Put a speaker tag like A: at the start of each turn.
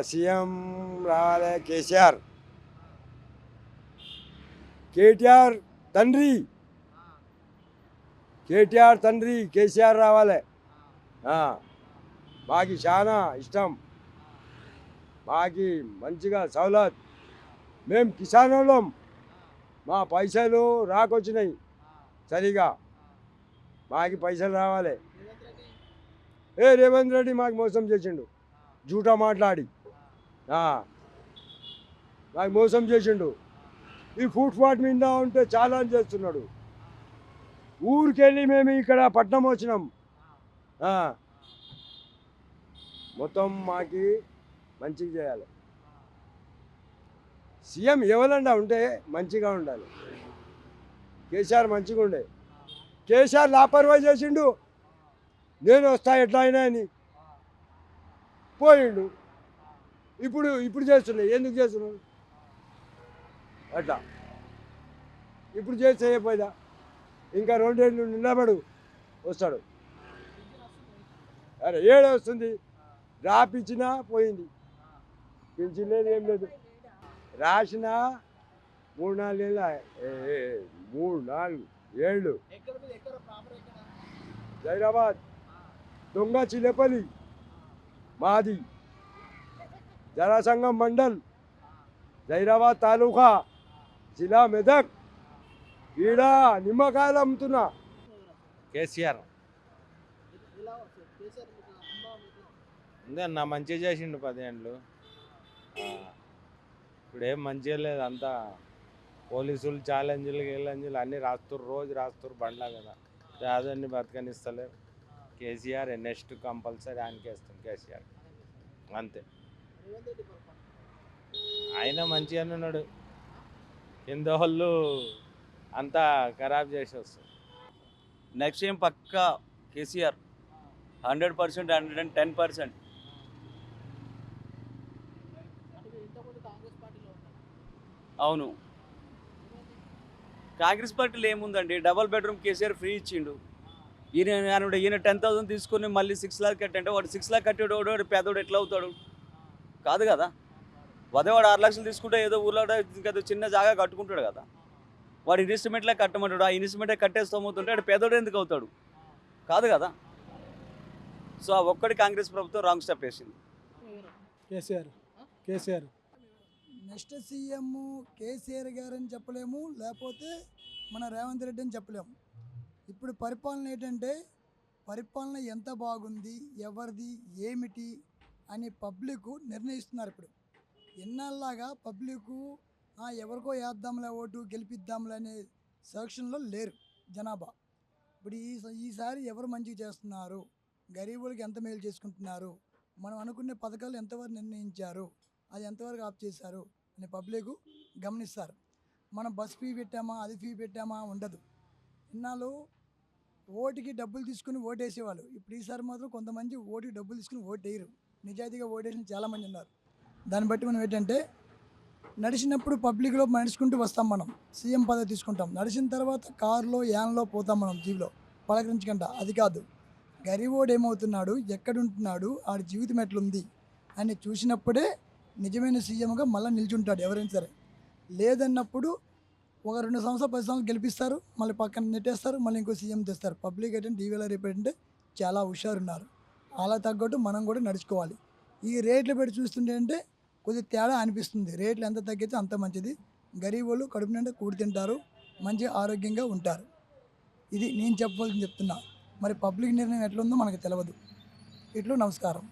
A: CM రావాలి కేసీఆర్. కేటీఆర్ తండ్రి కేసీఆర్ రావాలి. మాకు చాలా ఇష్టం. మాకు మంచిగా సౌలత్. మేము కిసానులం. మా పైసలు రాకొచ్చినాయి సరిగా. మాకు పైసలు రావాలి. రేవంత్ రెడ్డి మాకు మోసం చేసిండు, జూటా మాట్లాడి మాకు మోసం చేసిండు. ఈ ఫుట్పాత్ మీద ఉంటే చాలా చేస్తున్నాడు. ఊరికెళ్ళి మేము ఇక్కడ పట్నం వచ్చినాం. మొత్తం మాకి మంచిగా చేయాలి. సీఎం ఎవరన్నా ఉంటే మంచిగా ఉండాలి. కేసీఆర్ మంచిగా ఉండే. కేసీఆర్ లాపర్వాయి చేసిండు. నేను వస్తా ఎట్లా అయినా అని పోయిండు. ఇప్పుడు చేస్తున్నాయి. ఎందుకు చేస్తున్నాడు అట్లా? ఇప్పుడు చేయకపోయినా ఇంకా 2 ఏళ్ళు నిలబడు వస్తాడు. అరే ఏడు వస్తుంది. రాపిచ్చినా పోయింది. పింఛన్ లేదు, ఏం లేదు. రాసిన 3-4 ఏళ్ళు. జైరాబాద్ దొంగ చిలేపల్లి మాది. జనసంఘం మండల్, జైరాబాద్ తాలూకా, జిల్లా మెదక్. ఈడ నిమ్మకాయలు అమ్ముతున్నా.
B: కేసీఆర్ ఉందన్న మంచిగా చేసిండు 10 ఏళ్ళు. ఇప్పుడు ఏం మంచిగా లేదు. అంతా పోలీసులు ఛాలెంజ్లు అన్నీ రోజు రాస్తుర్రు బండ్లా కదా. అదన్నీ బతకనిస్తలేవు. కేసీఆర్ నెక్స్ట్ కంపల్సరీ ఆయనకే ఇస్తాం. కేసీఆర్ అంతే. ఆయన మంచిగానే ఉన్నాడు. కింద వాళ్ళు అంతా ఖరాబ్ చేసి వస్తారు.
C: నెక్స్ట్ ఏం పక్కా కేసీఆర్ 100%, 110%. అవును, కాంగ్రెస్ పార్టీలో ఏముందండి, డబల్ బెడ్రూమ్ కేసీఆర్ ఫ్రీ ఇచ్చిండు. ఈయన 10,000 తీసుకుని మళ్ళీ 6 లాక్ కట్టంటే వాడు 6 లాక్ కట్టేవాడు పేదోడు ఎట్లా అవుతాడు? కాదు కదా. వాడు 6 లక్షలు తీసుకుంటే ఏదో ఊర్లో ఏదో చిన్న జాగా కట్టుకుంటాడు కదా. వాడు ఇన్వెస్ట్మెంట్లే కట్టమంటాడు. ఆ ఇన్వెస్ట్మెంటే కట్టేస్తామవుతుంటే వాడు పేదోడు ఎందుకు అవుతాడు? కాదు కదా. సో ఆ ఒక్కడి కాంగ్రెస్ ప్రభుత్వం రాంగ్ స్టెప్ వేసింది.
D: కేసీఆర్ నెక్స్ట్ సీఎం కేసీఆర్ గారు అని చెప్పలేము, లేకపోతే మన రేవంత్ రెడ్డి అని చెప్పలేము. ఇప్పుడు పరిపాలన ఏంటంటే, పరిపాలన ఎంత బాగుంది, ఎవరిది ఏమిటి అని పబ్లిక్ నిర్ణయిస్తున్నారు. ఇప్పుడు ఎన్నాళ్ళలాగా పబ్లిక్ ఎవరికో వేద్దాంలే ఓటు, గెలిపిద్దాంలే అనే సెక్షన్లో లేరు జనాభా. ఇప్పుడు ఈసారి ఎవరు మంచిగా చేస్తున్నారు, గరీబులకి ఎంత మేలు చేసుకుంటున్నారు, మనం అనుకునే పథకాలు ఎంతవరకు నిర్ణయించారు, అది ఎంతవరకు ఆఫ్ చేశారు అని పబ్లిక్ గమనిస్తారు. మనం బస్ ఫీ పెట్టామా, అది ఫీ పెట్టామా ఉండదు. ఇన్నాళ్ళు ఓటుకి డబ్బులు తీసుకుని ఓటేసేవాళ్ళు. ఇప్పుడు ఈసారి మాత్రం కొంతమంది ఓటుకి డబ్బులు తీసుకుని ఓటు వేయరు. నిజాయితీగా ఓటేసిన చాలామంది ఉన్నారు. దాన్ని బట్టి మనం ఏంటంటే, నడిచినప్పుడు పబ్లిక్లో నడుచుకుంటూ వస్తాం. మనం సీఎం పదవి తీసుకుంటాం. నడిచిన తర్వాత కారులో, యాన్లో పోతాం మనం, జీవిలో పలకరించకుండా. అది కాదు, గరీబోడు ఏమవుతున్నాడు, ఎక్కడుంటున్నాడు, ఆడి జీవితం ఎట్లుంది అని చూసినప్పుడే నిజమైన సీఎంగా మళ్ళీ నిల్చుంటాడు ఎవరైనా సరే. లేదన్నప్పుడు ఒక 2 సంవత్సరాలు 10 సంవత్సరాలు గెలిపిస్తారు, మళ్ళీ పక్కన నెట్టేస్తారు, మళ్ళీ ఇంకో సీఎం తెస్తారు. పబ్లిక్ అయితే టీవీలో రేపేంటే చాలా హుషారున్నారు. అలా తగ్గట్టు మనం కూడా నడుచుకోవాలి. ఈ రేట్లు పెట్టి చూస్తుంటే అంటే కొద్దిగా తేడా అనిపిస్తుంది. రేట్లు ఎంత తగ్గితే అంత మంచిది. గరీబులు కడుపు నిండా కూడి తింటారు, మంచిగా ఆరోగ్యంగా ఉంటారు. ఇది నేను చెప్పవలసింది చెప్తున్నా. మరి పబ్లిక్ నిర్ణయం ఎట్లుందో మనకు తెలియదు. ఇట్లు నమస్కారం.